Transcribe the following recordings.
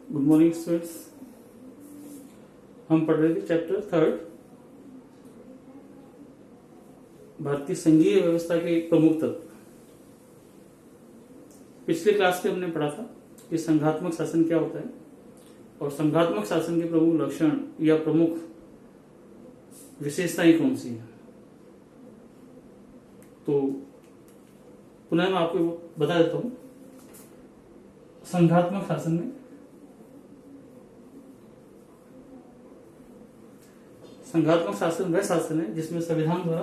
Good morning students. हम पढ़ रहे थे चैप्टर 3 भारतीय संघीय व्यवस्था के प्रमुख तत्व। पिछले क्लास में हमने पढ़ा था कि संघात्मक शासन क्या होता है और संघात्मक शासन के प्रमुख लक्षण या प्रमुख विशेषताएं कौन सी हैं। तो पुनः मैं आपको बता देता हूं। संघात्मक शासन में संघात्मक शासन वह शासन है जिसमें संविधान द्वारा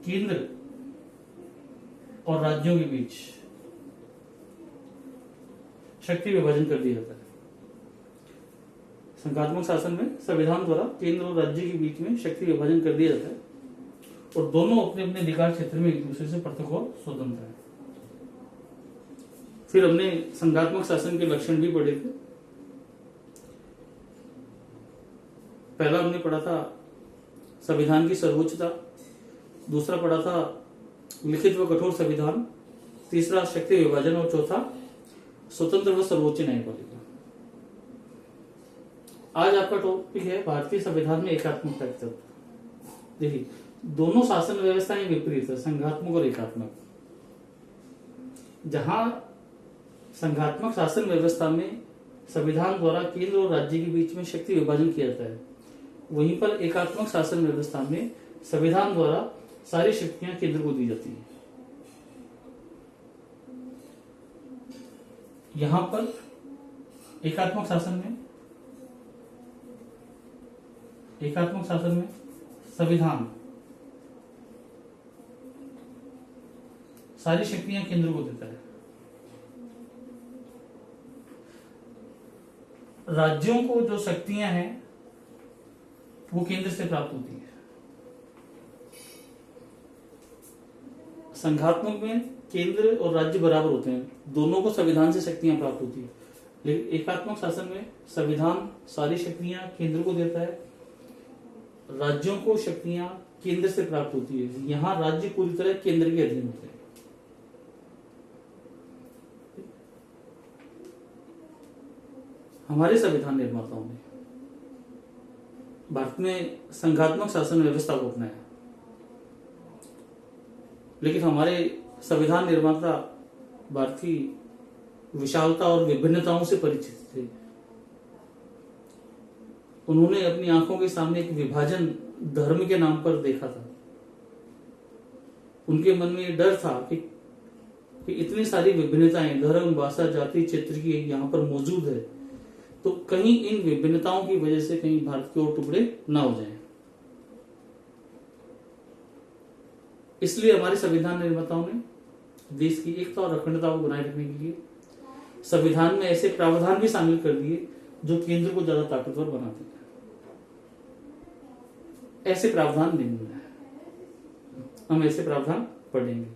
केंद्र और राज्यों के बीच शक्ति विभाजन कर दिया जाता है। संघात्मक शासन में संविधान द्वारा केंद्र और राज्य के बीच में शक्ति विभाजन कर दिया जाता है और दोनों अपने अपने अधिकार क्षेत्र में एक दूसरे से पृथक और स्वतंत्र है। फिर हमने संघात्मक शासन के लक्षण भी पढ़े थे। पहला हमने पढ़ा था संविधान की सर्वोच्चता, दूसरा पढ़ा था लिखित व कठोर संविधान, तीसरा शक्ति विभाजन और चौथा स्वतंत्र व सर्वोच्च न्यायपालिका। आज आपका टॉपिक है भारतीय संविधान में एकात्मकता के तत्व। देखिए, दोनों शासन व्यवस्थाएं विपरीत है, संघात्मक और एकात्मक। जहां संघात्मक शासन व्यवस्था में संविधान द्वारा केंद्र और राज्य के बीच में शक्ति विभाजन किया जाता है, वहीं पर एकात्मक शासन व्यवस्था में संविधान द्वारा सारी शक्तियां केंद्र को दी जाती हैं। यहां पर एकात्मक शासन में संविधान सारी शक्तियां केंद्र को देता है। राज्यों को जो शक्तियां हैं वो केंद्र से प्राप्त होती है। संघात्मक में केंद्र और राज्य बराबर होते हैं, दोनों को संविधान से शक्तियां प्राप्त होती है। लेकिन एकात्मक शासन में संविधान सारी शक्तियां केंद्र को देता है, राज्यों को शक्तियां केंद्र से प्राप्त होती है। यहां राज्य पूरी तरह केंद्र के अधीन होते हैं। हमारे संविधान निर्माताओं ने भारत में संघात्मक शासन व्यवस्था को अपनाया, लेकिन हमारे संविधान निर्माता भारत की विशालता और विभिन्नताओं से परिचित थे। उन्होंने अपनी आंखों के सामने एक विभाजन धर्म के नाम पर देखा था। उनके मन में डर था कि इतनी सारी विभिन्नताएं धर्म, भाषा, जाति, क्षेत्र की यहां पर मौजूद है, तो कहीं इन विभिन्नताओं की वजह से कहीं भारत के और टुकड़े ना हो जाएं। इसलिए हमारे संविधान निर्माताओं ने देश की एकता और अखंडता को बनाए रखने के लिए संविधान में ऐसे प्रावधान भी शामिल कर दिए जो केंद्र को ज्यादा ताकतवर बनाते हैं। ऐसे प्रावधान निम्न है, हम ऐसे प्रावधान पढ़ेंगे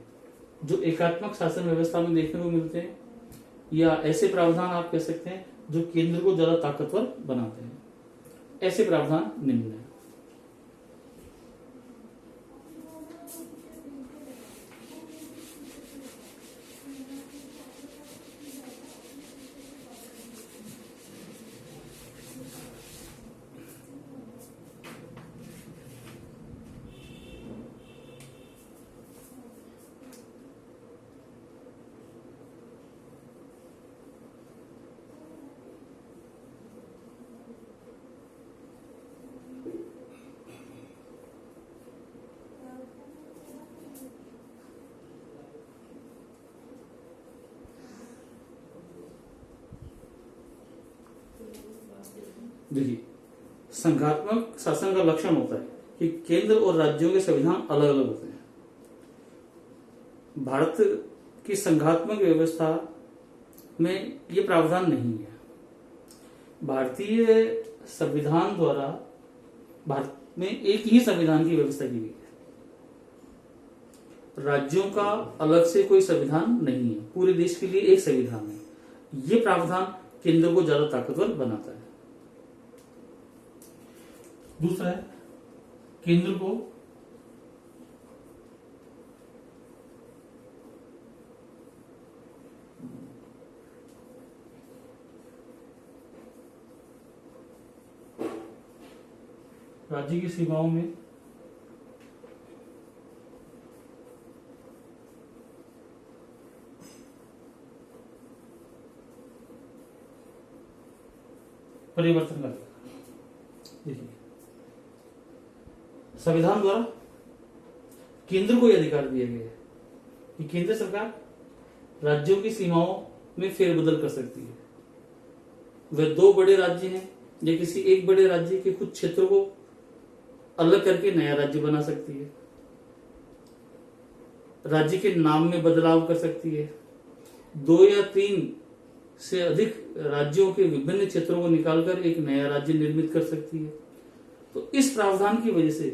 जो एकात्मक शासन व्यवस्था में देखने को मिलते हैं, या ऐसे प्रावधान आप कह सकते हैं जो केंद्र को ज्यादा ताकतवर बनाते हैं। ऐसे प्रावधान निम्न है। देखिए, संघात्मक शासन का लक्षण होता है कि केंद्र और राज्यों के संविधान अलग अलग होते हैं। भारत की संघात्मक व्यवस्था में ये प्रावधान नहीं है। भारतीय संविधान द्वारा भारत में एक ही संविधान की व्यवस्था की गई है। राज्यों का अलग से कोई संविधान नहीं है, पूरे देश के लिए एक संविधान है। ये प्रावधान केंद्र को ज्यादा ताकतवर बनाता है। दूसरा है, केंद्र को राज्य की सीमाओं में परिवर्तन कर। देखिए, संविधान द्वारा केंद्र को यह अधिकार दिया गया है कि केंद्र सरकार राज्यों की सीमाओं में फेरबदल कर सकती है। वह दो बड़े राज्य हैं या किसी एक बड़े राज्य के कुछ क्षेत्रों को अलग करके नया राज्य बना सकती है। राज्य के नाम में बदलाव कर सकती है। 2 या 3 से अधिक राज्यों के विभिन्न क्षेत्रों को निकालकर एक नया राज्य निर्मित कर सकती है। तो इस प्रावधान की वजह से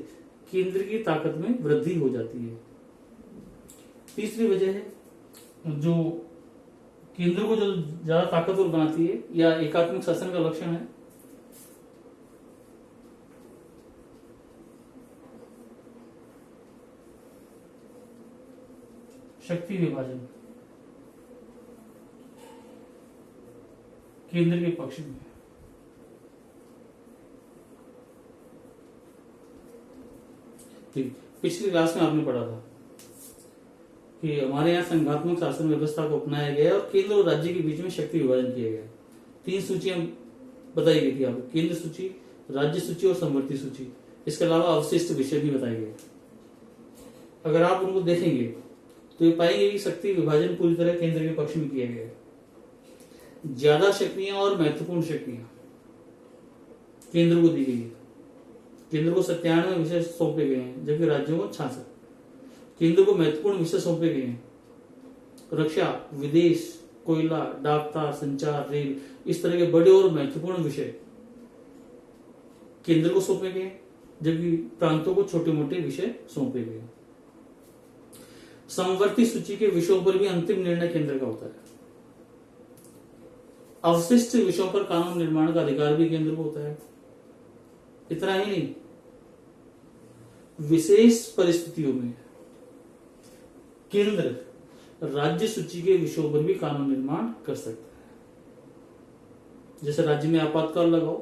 केंद्र की ताकत में वृद्धि हो जाती है। तीसरी वजह है जो केंद्र को जो ज्यादा ताकतवर बनाती है या एकात्मक शासन का लक्षण है, शक्ति विभाजन केंद्र के पक्ष में। ठीक, पिछली क्लास में आपने पढ़ा था कि हमारे यहाँ संघात्मक शासन व्यवस्था को अपनाया गया और केंद्र और राज्य के बीच में शक्ति विभाजन किया गया। 3 सूचियां बताई गई थी आपको, केंद्र सूची, राज्य सूची और समवर्ती सूची। इसके अलावा अवशिष्ट विषय भी बताए गए। अगर आप उनको देखेंगे तो ये पाएंगे कि शक्ति विभाजन पूरी तरह केंद्र के पक्ष में किया गया है। ज्यादा शक्तियां और महत्वपूर्ण शक्तियां केंद्र को दी गई है। केंद्र को 97 विषय सौंपे गए हैं जबकि राज्यों को 66। केंद्र को महत्वपूर्ण विषय सौंपे गए हैं, रक्षा, विदेश, कोयला, डाकतार, संचार, रेल, इस तरह के बड़े और महत्वपूर्ण विषय केंद्र को सौंपे गए जबकि प्रांतों को छोटे मोटे विषय सौंपे गए। समवर्ती सूची के विषयों पर भी अंतिम निर्णय केंद्र का होता है। अवशिष्ट विषयों पर कानून निर्माण का अधिकार भी केंद्र को होता है। इतना ही नहीं, विशेष परिस्थितियों में केंद्र राज्य सूची के विषयों पर भी कानून निर्माण कर सकता है। जैसे राज्य में आपातकाल लगाओ,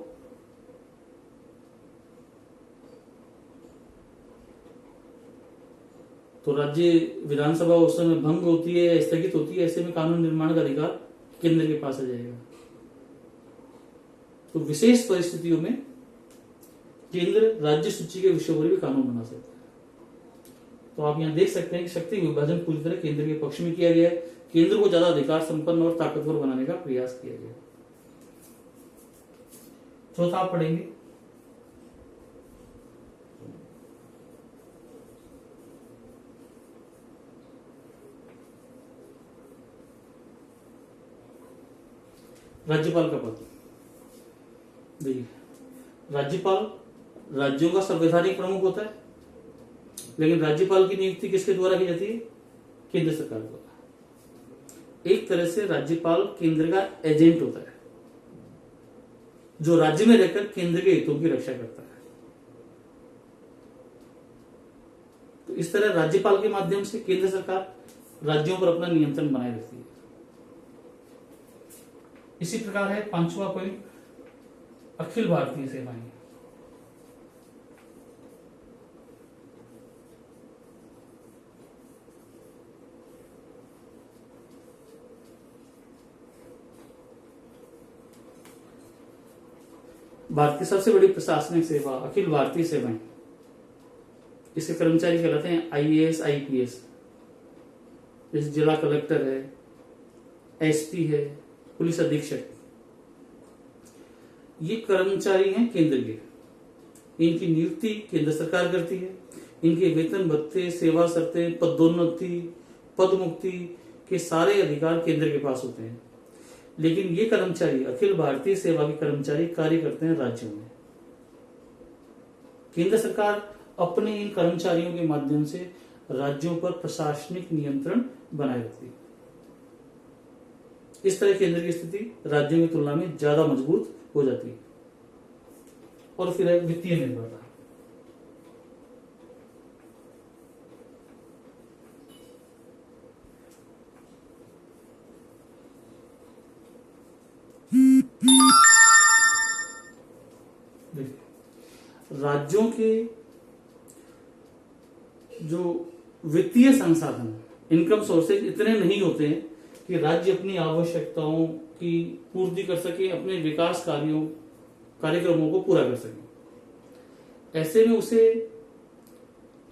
तो राज्य विधानसभा उस समय भंग होती है, स्थगित होती है, ऐसे में कानून निर्माण का अधिकार केंद्र के पास आ जाएगा। तो विशेष परिस्थितियों में केंद्र राज्य सूची के विषयों पर भी कानून बना सकता है। तो आप यहां देख सकते हैं कि शक्ति विभाजन पूरी तरह केंद्र के पक्ष में किया गया है। केंद्र को ज्यादा अधिकार संपन्न और ताकतवर बनाने का प्रयास किया गया। चौथा आप पढ़ेंगे राज्यपाल का पद। देखिए, राज्यपाल राज्यों का संवैधानिक प्रमुख होता है, लेकिन राज्यपाल की नियुक्ति किसके द्वारा की जाती है? केंद्र सरकार द्वारा। एक तरह से राज्यपाल केंद्र का एजेंट होता है जो राज्य में रहकर केंद्र के हितों की रक्षा करता है। तो इस तरह राज्यपाल के माध्यम से केंद्र सरकार राज्यों पर अपना नियंत्रण बनाए रखती है। इसी प्रकार है 5वां पॉइंट, अखिल भारतीय सेवाएं। भारत की सबसे बड़ी प्रशासनिक सेवा अखिल भारतीय सेवाएं। इसके कर्मचारी कहलाते हैं आईएएस, आईपीएस। जैसे जिला कलेक्टर है, एसपी है, पुलिस अधीक्षक, ये कर्मचारी हैं केंद्र के। इनकी नियुक्ति केंद्र सरकार करती है। इनके वेतन भत्ते, सेवा शर्तें, पदोन्नति, पद मुक्ति के सारे अधिकार केंद्र के पास होते हैं। लेकिन ये कर्मचारी, अखिल भारतीय सेवा के कर्मचारी, कार्य करते हैं राज्यों में। केंद्र सरकार अपने इन कर्मचारियों के माध्यम से राज्यों पर प्रशासनिक नियंत्रण बनाए रखती है। इस तरह केंद्र की स्थिति राज्यों की तुलना में ज्यादा मजबूत हो जाती है। और फिर है वित्तीय निर्भरता। राज्यों राज्यों के जो वित्तीय संसाधन, इनकम सोर्सेज इतने नहीं होते हैं कि राज्य अपनी आवश्यकताओं की पूर्ति कर सके, अपने विकास कार्यक्रमों को पूरा कर सके। ऐसे में उसे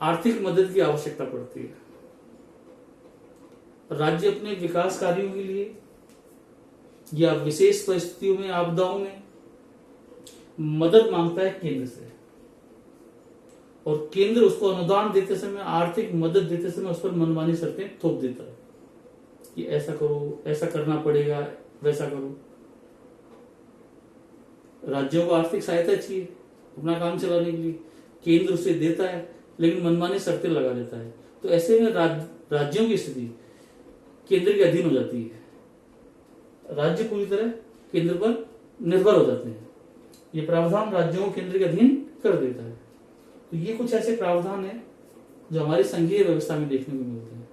आर्थिक मदद की आवश्यकता पड़ती है। राज्य अपने विकास कार्यों के लिए या विशेष परिस्थितियों में, आपदाओं में मदद मांगता है केंद्र से, और केंद्र उसको अनुदान देते समय, आर्थिक मदद देते समय उस पर मनमानी शर्तें थोप देता है कि ऐसा करो, ऐसा करना पड़ेगा, वैसा करो। राज्यों को आर्थिक सहायता चाहिए अपना काम चलाने के लिए, केंद्र उसे देता है लेकिन मनमानी शर्तें लगा देता है। तो ऐसे में राज्यों की स्थिति केंद्र के अधीन हो जाती है। राज्य पूरी तरह केंद्र पर निर्भर हो जाते हैं। ये प्रावधान राज्यों को केंद्र के अधीन कर देता है। तो ये कुछ ऐसे प्रावधान है जो हमारी संघीय व्यवस्था में देखने को मिलते हैं।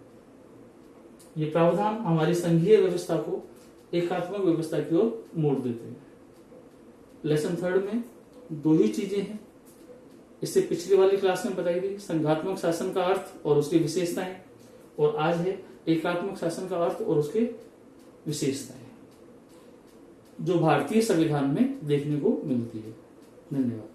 ये प्रावधान हमारी संघीय व्यवस्था को एकात्मक व्यवस्था की ओर मोड़ देते हैं। लेसन 3 में 2 ही चीजें हैं। इससे पिछली वाली क्लास में बताई गई संघात्मक शासन का अर्थ और उसकी विशेषताएं, और आज है एकात्मक शासन का अर्थ और उसके विशेषताएं, जो भारतीय संविधान में देखने को मिलती है। धन्यवाद।